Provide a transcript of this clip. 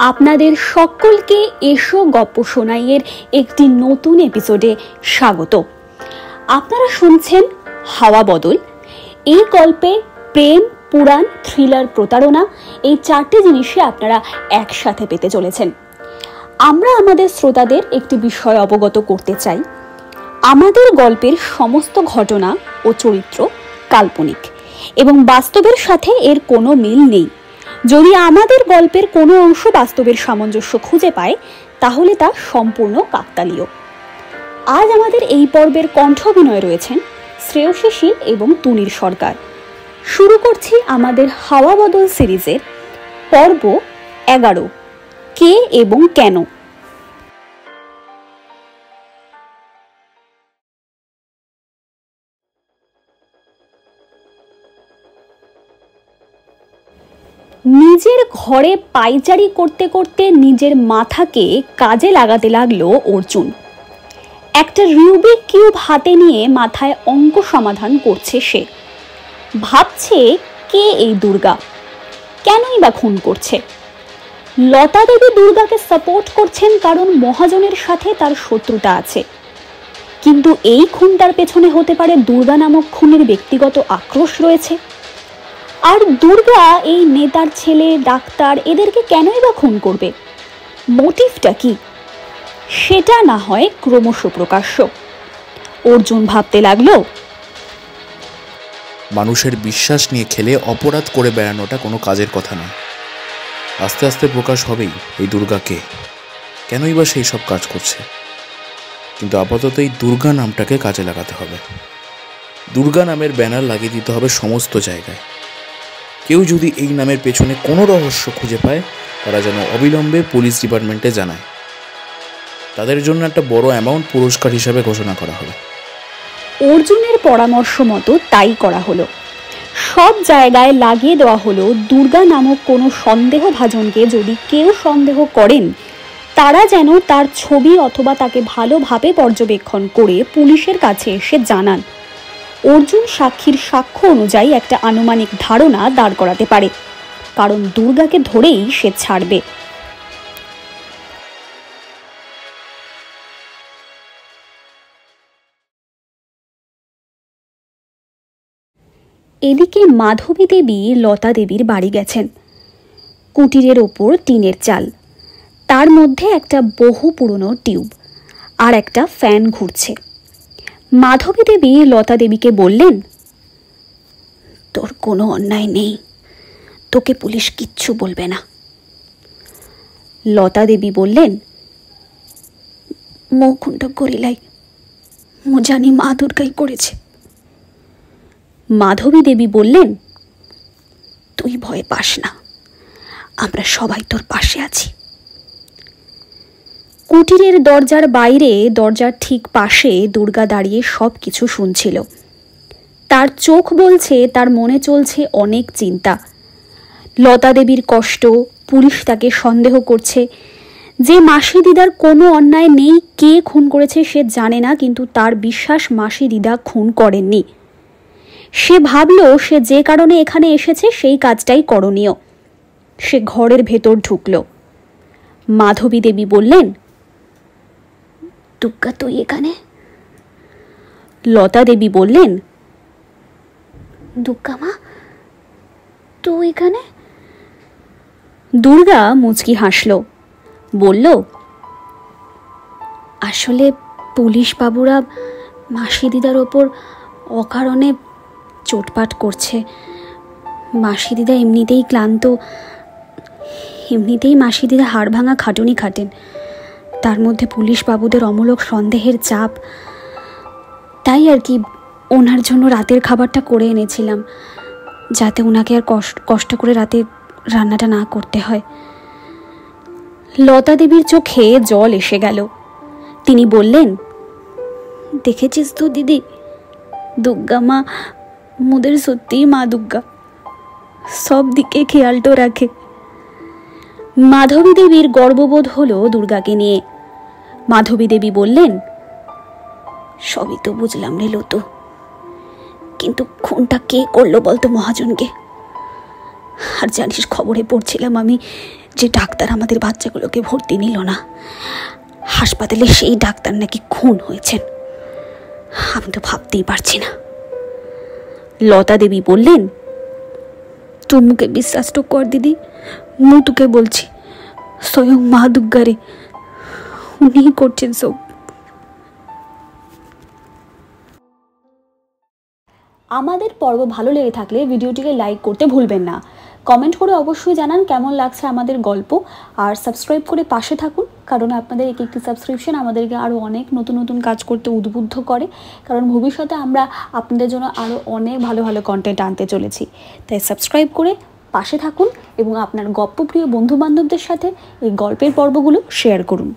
আপনাদের সকলকে এসো গপ্প শোনাইয়ের একটি নতুন এপিসোডে স্বাগত। আপনারা শুনছেন হাওয়া বদল। এই গল্পে প্রেম, পুরাণ, থ্রিলার, প্রতারণা এই চারটি জিনিসই আপনারা একসাথে পেতে চলেছেন। আমরা আমাদের শ্রোতাদের একটি বিষয় অবগত করতে চাই। আমাদের গল্পের সমস্ত ঘটনা ও চরিত্র কাল্পনিক এবং বাস্তবের সাথে এর কোনো মিল নেই। যদি আমাদের গল্পের কোনো অংশ বাস্তবের সামঞ্জস্য খুঁজে পায় তাহলে তা সম্পূর্ণ কাকতালীয়। আজ আমাদের এই পর্বের কণ্ঠ অভিনয় রয়েছেন শ্রেয়সী শীল এবং তুনির সরকার। শুরু করছি আমাদের হাওয়া বদল সিরিজের পর্ব 11, কে এবং কেন। নিজের ঘরে পাইচারি করতে করতে নিজের মাথাকে কাজে লাগাতে লাগলো অর্জুন। একটা রুবিক কিউব হাতে নিয়ে মাথায় অঙ্ক সমাধান করছে সে। ভাবছে, কে এই দুর্গা, কেনই বা খুন করছে? লতা দেবী দুর্গাকে সাপোর্ট করছেন কারণ মহাজনের সাথে তার শত্রুতা আছে, কিন্তু এই খুনটার পেছনে হতে পারে দুর্গা নামক খুনের ব্যক্তিগত আক্রোশ রয়েছে। আর দুর্গা এই নেতার ছেলে, ডাক্তার, এদেরকে কেনই বা খুন করবে? মোটিভটা কি? সেটা না হয় ক্রমশ প্রকাশ্য। অর্জুন ভাবতে লাগলো, মানুষের বিশ্বাস নিয়ে খেলে অপরাধ করে বেড়ানোটা কোনো কাজের কথা নয়। আস্তে আস্তে প্রকাশ হবেই এই দুর্গাকে কেনই বা সেই সব কাজ করছে। কিন্তু আপাতত এই দুর্গা নামটাকে কাজে লাগাতে হবে। দুর্গা নামের ব্যানার লাগিয়ে দিতে হবে সমস্ত জায়গায়। কেউ যদি এই নামের পেছনে কোনো রহস্য খুঁজে পায় তারা যেন অবিলম্বে পুলিশ ডিপার্টমেন্টে জানায়। তাদের জন্য একটা বড় অ্যামাউন্ট পুরস্কার হিসাবে ঘোষণা করা হবে। অর্জুনের পরামর্শ মতো তাই করা হলো। সব জায়গায় লাগিয়ে দেওয়া হলো দুর্গা নামক কোনো সন্দেহভাজনকে যদি কেউ সন্দেহ করেন তারা যেন তার ছবি অথবা তাকে ভালোভাবে পর্যবেক্ষণ করে পুলিশের কাছে এসে জানান। অর্জুন সাক্ষীর সাক্ষ্য অনুযায়ী একটা আনুমানিক ধারণা দাঁড় করাতে পারে, কারণ দুর্গাকে ধরেই সে ছাড়বে। এদিকে মাধবী দেবী লতা দেবীর বাড়ি গেছেন। কুটিরের ওপর টিনের চাল, তার মধ্যে একটা বহু পুরনো টিউব আর একটা ফ্যান ঘুরছে। মাধবী দেবী লতা দেবীকে বললেন, তোর কোনো অন্যায় নেই, তোকে পুলিশ কিচ্ছু বলবে না। লতা দেবী বললেন, মুখুণ্ড করিলাই, মু জানি মা দুর্গাই করেছে। মাধবী দেবী বললেন, তুই ভয় পাস না, আমরা সবাই তোর পাশে আছি। কুটিরের দরজার বাইরে দরজার ঠিক পাশে দুর্গা দাঁড়িয়ে সব কিছু শুনছিল। তার চোখ বলছে তার মনে চলছে অনেক চিন্তা। লতা দেবীর কষ্ট, পুলিশ তাকে সন্দেহ করছে। যে মাসি দিদার কোনো অন্যায় নেই, কে খুন করেছে সে জানে না, কিন্তু তার বিশ্বাস মাসি দিদা খুন করেননি। সে ভাবল সে যে কারণে এখানে এসেছে সেই কাজটাই করণীয়। সে ঘরের ভেতর ঢুকল। মাধবী দেবী বললেন, দুর্গা তুই এখানে? লতা দেবী বললেন, দুর্গা মা তুই এখানে? দুর্গা মুচকি হাসল, বলল, আসলে পুলিশ বাবুরা মাসি দিদার ওপর অকারণে চোটপাট করছে। মাসি দিদা এমনিতেই ক্লান্ত, এমনিতেই মাসি দিদা হাড় ভাঙা খাটুনি খাটেন, তার মধ্যে পুলিশ বাবুদের অমূলক সন্দেহের চাপ। তাই আর কি ওনার জন্য রাতের খাবারটা করে এনেছিলাম, যাতে ওনাকে আর কষ্ট করে রাতে রান্নাটা না করতে হয়। লতা দেবীর চোখে জল এসে গেল। তিনি বললেন, দেখেছিস তো দিদি, দুর্গা মা মোদের সত্যিই মা দুর্গা, সব দিকে খেয়াল তো রাখে। মাধবী দেবীর গর্ববোধ হলো দুর্গাকে নিয়ে। মাধবী দেবী বললেন, সবই তো বুঝলাম রে লতু, কিন্তু খুনটা কে করলো বলতো মহাজনকে? আর জানিস, খবরে পড়ছিলাম আমি যে ডাক্তার আমাদের বাচ্চাগুলোকে ভর্তি নিল না, হাসপাতালে সেই ডাক্তার নাকি খুন হয়েছেন। আমি তো ভাবতেই পারছি না। লতা দেবী বললেন, তোর মুখে বিশ্বাস তো কর দিদি, মু তোকে বলছি, স্বয়ং মা দুর্গারে, উনি করছেন সব। আমাদের পর্ব ভালো লেগে থাকলে ভিডিওটিকে লাইক করতে ভুলবেন না। কমেন্ট করে অবশ্যই জানান কেমন লাগছে আমাদের গল্প, আর সাবস্ক্রাইব করে পাশে থাকুন, কারণ আপনাদের একটি সাবস্ক্রিপশন আমাদেরকে আরও অনেক নতুন নতুন কাজ করতে উদ্বুদ্ধ করে, কারণ ভবিষ্যতে আমরা আপনাদের জন্য আরও অনেক ভালো ভালো কন্টেন্ট আনতে চলেছি। তাই সাবস্ক্রাইব করে পাশে থাকুন এবং আপনার গল্পপ্রিয় বন্ধুবান্ধবদের সাথে এই গল্পের পর্বগুলো শেয়ার করুন।